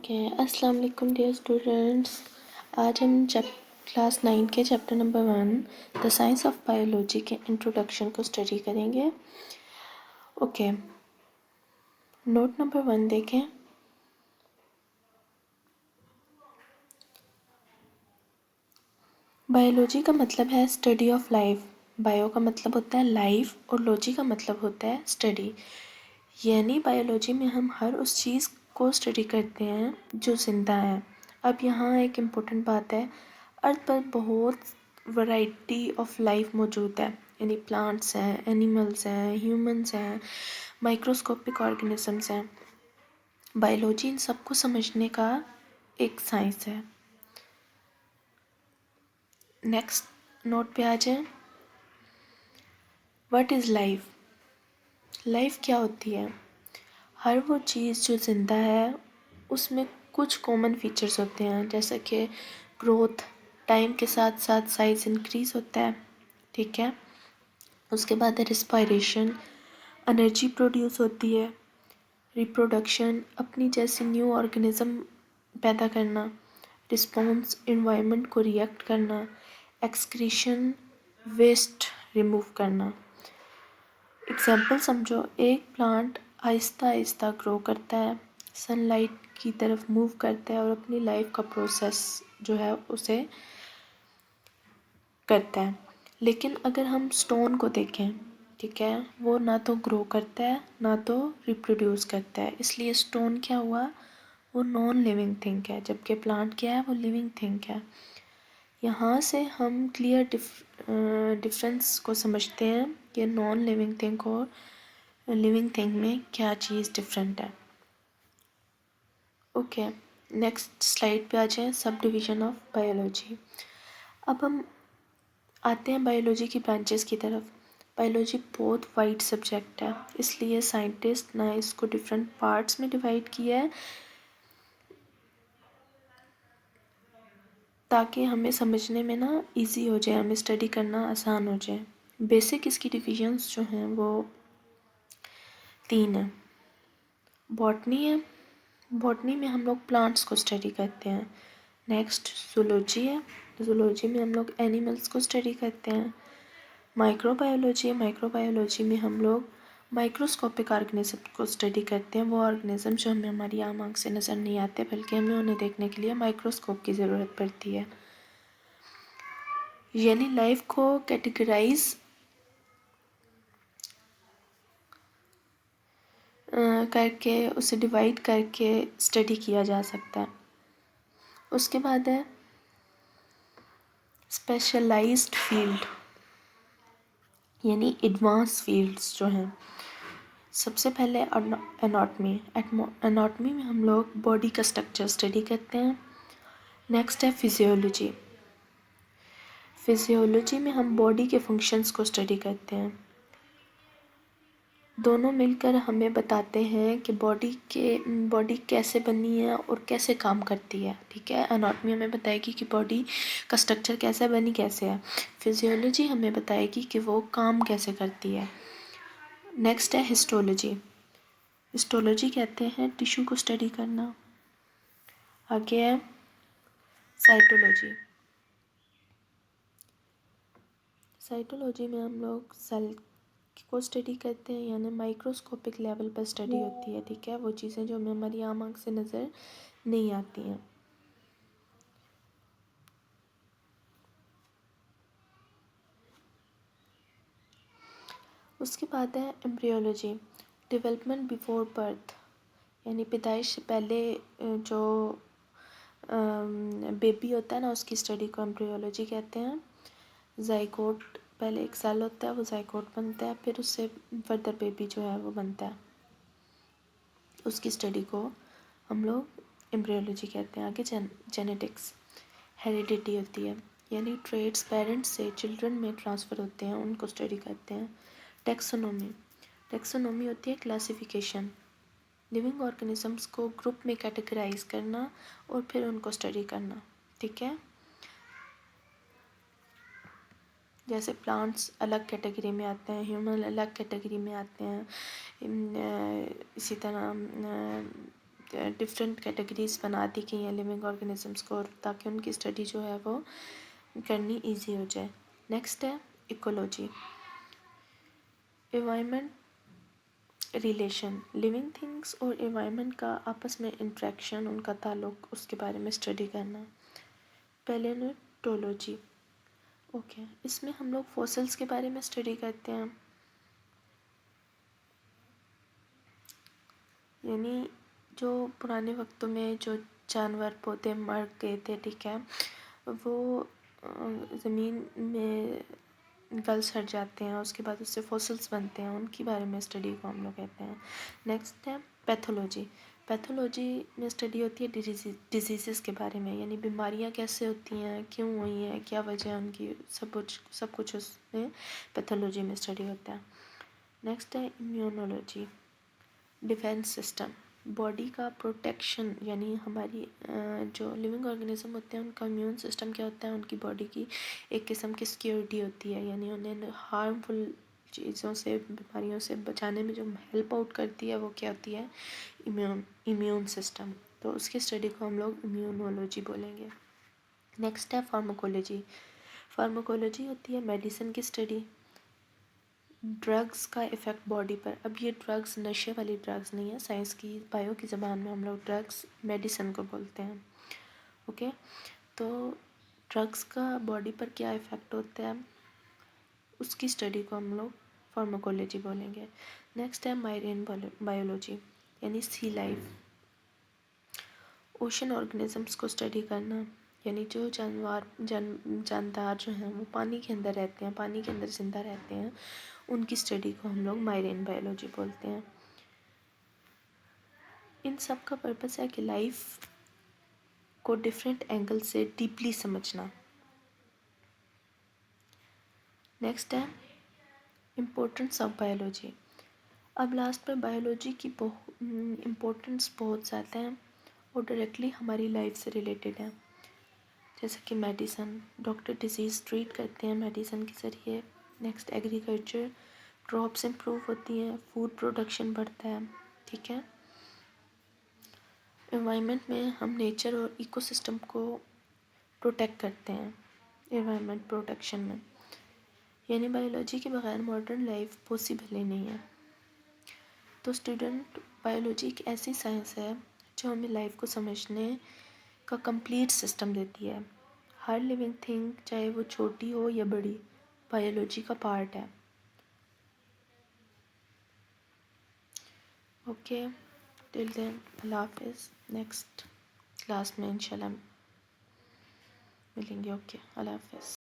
Okay, अस्सलाम वालेकुम dear students. आज हम क्लास 9 के chapter number 1 the science of biology के इंट्रोडक्शन को स्टडी करेंगे। ओके, नोट नंबर 1 देखें। बायोलॉजी का मतलब है स्टडी ऑफ लाइफ। बायो का मतलब होता है लाइफ और लॉजी का मतलब होता है स्टडी। यानी बायोलॉजी में हम हर उस चीज़ को स्टडी करते हैं जो ज़िंदा है। अब यहाँ एक इम्पोर्टेंट बात है, अर्थ पर बहुत वैरायटी ऑफ लाइफ मौजूद है। यानी प्लांट्स हैं, एनिमल्स हैं, ह्यूमंस हैं, माइक्रोस्कोपिक ऑर्गेनिजम्स हैं। बायोलॉजी इन सबको समझने का एक साइंस है। नेक्स्ट नोट पे आ जाए। What is life? लाइफ क्या होती है? हर वो चीज़ जो ज़िंदा है उसमें कुछ कॉमन फीचर्स होते हैं, जैसे कि ग्रोथ, टाइम के साथ साथ साइज इंक्रीज होता है, ठीक है। उसके बाद है रिस्पायरेशन, एनर्जी प्रोड्यूस होती है, रिप्रोडक्शन, अपनी जैसी न्यू ऑर्गेनिज्म पैदा करना, रिस्पॉन्स, इन्वायरमेंट को रिएक्ट करना, एक्सक्रीशन, वेस्ट रिमूव करना। एग्जाम्पल समझो, एक प्लांट आहिस्ता आहिस्ता ग्रो करता है, सनलाइट की तरफ मूव करता है और अपनी लाइफ का प्रोसेस जो है उसे करता है। लेकिन अगर हम स्टोन को देखें, ठीक है, वो ना तो ग्रो करता है ना तो रिप्रोड्यूस करता है, इसलिए स्टोन क्या हुआ, वो नॉन लिविंग थिंग है, जबकि प्लांट क्या है, वो लिविंग थिंग है। यहाँ से हम क्लियर डिफरेंस को समझते हैं कि नॉन लिविंग थिंग और लिविंग थिंग में क्या चीज़ डिफरेंट है। ओके, नेक्स्ट स्लाइड पे आ जाएं। Sub division of biology. अब हम आते हैं बायोलॉजी की ब्रांचेस की तरफ। बायोलॉजी बहुत वाइड सब्जेक्ट है, इसलिए साइंटिस्ट ने इसको डिफरेंट पार्ट्स में डिवाइड किया है ताकि हमें समझने में ना इजी हो जाए, हमें स्टडी करना आसान हो जाए। बेसिक इसकी डिविजन्स जो हैं वो 3 हैं। बॉटनी है, बॉटनी में हम लोग प्लांट्स को स्टडी करते हैं। नेक्स्ट जूलॉजी है, जूलॉजी में हम लोग एनिमल्स को स्टडी करते हैं। माइक्रोबायोलॉजी है, माइक्रोबायोलॉजी में हम लोग माइक्रोस्कोपिक ऑर्गेनिज्म को स्टडी करते हैं, वो ऑर्गेनिज्म जो हमें हमारी आम आँख से नज़र नहीं आते बल्कि हमें उन्हें देखने के लिए माइक्रोस्कोप की ज़रूरत पड़ती है। यानी लाइफ को कैटेगराइज करके उसे डिवाइड करके स्टडी किया जा सकता है। उसके बाद है स्पेशलाइज्ड फील्ड, यानी एडवांस फील्ड्स जो हैं। सबसे पहले एनाटॉमी। एनाटॉमी में हम लोग बॉडी का स्ट्रक्चर स्टडी करते हैं। नेक्स्ट है फिजियोलॉजी। फिजियोलॉजी में हम बॉडी के फंक्शंस को स्टडी करते हैं। दोनों मिलकर हमें बताते हैं कि बॉडी कैसे बनी है और कैसे काम करती है, ठीक है। एनाटॉमी हमें बताएगी कि बॉडी का स्ट्रक्चर कैसे बनी, कैसे है। फिजियोलॉजी हमें बताएगी कि वो काम कैसे करती है। नेक्स्ट है हिस्टोलॉजी। हिस्टोलॉजी कहते हैं टिश्यू को स्टडी करना। आगे है साइटोलॉजी। साइटोलॉजी में हम लोग सेल को स्टडी करते हैं, यानी माइक्रोस्कोपिक लेवल पर स्टडी होती है, ठीक है, वो चीज़ें जो हमें हमारी आम आँख से नज़र नहीं आती हैं। उसके बाद है एम्ब्रियोलॉजी, डेवलपमेंट बिफोर बर्थ, यानी पैदाइश से पहले जो बेबी होता है ना, उसकी स्टडी को एम्ब्रियोलॉजी कहते हैं। जाइगोट, पहले एक सेल होता है, वो जाइगोट बनता है, फिर उससे फर्दर बेबी जो है वो बनता है, उसकी स्टडी को हम लोग एम्ब्रियोलॉजी कहते हैं। आगे जेनेटिक्स, हेरिडिटी होती है, यानी ट्रेड्स पेरेंट्स से चिल्ड्रन में ट्रांसफ़र होते हैं, उनको स्टडी करते हैं। टेक्सोनोमी, टेक्सोनोमी होती है क्लासिफिकेशन, लिविंग ऑर्गेनिजम्स को ग्रुप में कैटेगराइज करना और फिर उनको स्टडी करना, ठीक है। जैसे प्लांट्स अलग कैटेगरी में आते हैं, ह्यूमन अलग कैटेगरी में आते हैं, इसी तरह डिफरेंट कैटेगरीज बना दी गई हैं लिविंग ऑर्गेनिजम्स को, ताकि उनकी स्टडी जो है वो करनी इजी हो जाए। नेक्स्ट है ecology. Environment relation, living things और एनवायरनमेंट का आपस में इंट्रैक्शन, उनका ताल्लुक, उसके बारे में स्टडी करना। पैलेओन्टोलॉजी, ओके, इसमें हम लोग फॉसिल्स के बारे में स्टडी करते हैं, यानी जो पुराने वक्तों में जो जानवर पौधे मर गए थे, ठीक है, वो ज़मीन में गल सड़ जाते हैं, उसके बाद उससे फॉसिल्स बनते हैं, उनके बारे में स्टडी को हम लोग कहते हैं। नेक्स्ट है पैथोलॉजी। पैथोलॉजी में स्टडी होती है डिजीज़ के बारे में, यानी बीमारियां कैसे होती हैं, क्यों हुई हैं, क्या वजह है उनकी, सब कुछ उसमें पैथोलॉजी में स्टडी होता है। नेक्स्ट है इम्यूनोलॉजी। डिफेंस सिस्टम, बॉडी का प्रोटेक्शन, यानी हमारी जो लिविंग ऑर्गेनिज्म होते हैं उनका इम्यून सिस्टम क्या होता है, उनकी बॉडी की एक किस्म की सिक्योरिटी होती है, यानी उन्हें हार्मफुल चीज़ों से, बीमारियों से बचाने में जो हेल्प आउट करती है वो क्या होती है, इम्यून सिस्टम। तो उसकी स्टडी को हम लोग इम्यूनोलॉजी बोलेंगे। नेक्स्ट है फार्माकोलॉजी। फार्माकोलॉजी होती है मेडिसिन की स्टडी, ड्रग्स का इफ़ेक्ट बॉडी पर। अब ये ड्रग्स नशे वाली ड्रग्स नहीं है, साइंस की बायो की ज़बान में हम लोग ड्रग्स मेडिसिन को बोलते हैं। ओके, तो ड्रग्स का बॉडी पर क्या इफ़ेक्ट होता है, उसकी स्टडी को हम लोग फार्माकोलॉजी बोलेंगे। नेक्स्ट है माइरेन बायोलॉजी, यानी सी लाइफ। ओशन ऑर्गेनिजम्स को स्टडी करना, यानी जो जानदार जो हैं वो पानी के अंदर रहते हैं, पानी के अंदर ज़िंदा रहते हैं, उनकी स्टडी को हम लोग माइरेन बायोलॉजी बोलते हैं। इन सब का पर्पस है कि लाइफ को डिफरेंट एंगल से डीपली समझना। नेक्स्ट है इम्पोर्टेंस ऑफ बायोलॉजी। अब लास्ट में बायोलॉजी की इम्पोर्टेंस बहुत ज़्यादा है और डायरेक्टली हमारी लाइफ से रिलेटेड है। जैसे कि मेडिसन, डॉक्टर डिजीज़ ट्रीट करते हैं मेडिसन के ज़रिए। नेक्स्ट एग्रीकल्चर, क्रॉप्स इम्प्रूव होती हैं, फूड प्रोडक्शन बढ़ता है, ठीक है। एनवायरनमेंट में हम नेचर और इकोसिस्टम को प्रोटेक्ट करते हैं एनवायरनमेंट प्रोटेक्शन में, यानी बायोलॉजी के बगैर मॉडर्न लाइफ पॉसिबल ही नहीं है। तो स्टूडेंट, बायोलॉजी एक ऐसी साइंस है जो हमें लाइफ को समझने का कंप्लीट सिस्टम देती है। हर लिविंग थिंग, चाहे वो छोटी हो या बड़ी, बायोलॉजी का पार्ट है। ओके, टिल देन अल्लाह हाफिज़। नेक्स्ट क्लास में इंशाल्लाह मिलेंगे। ओके, अल्लाह हाफिज़।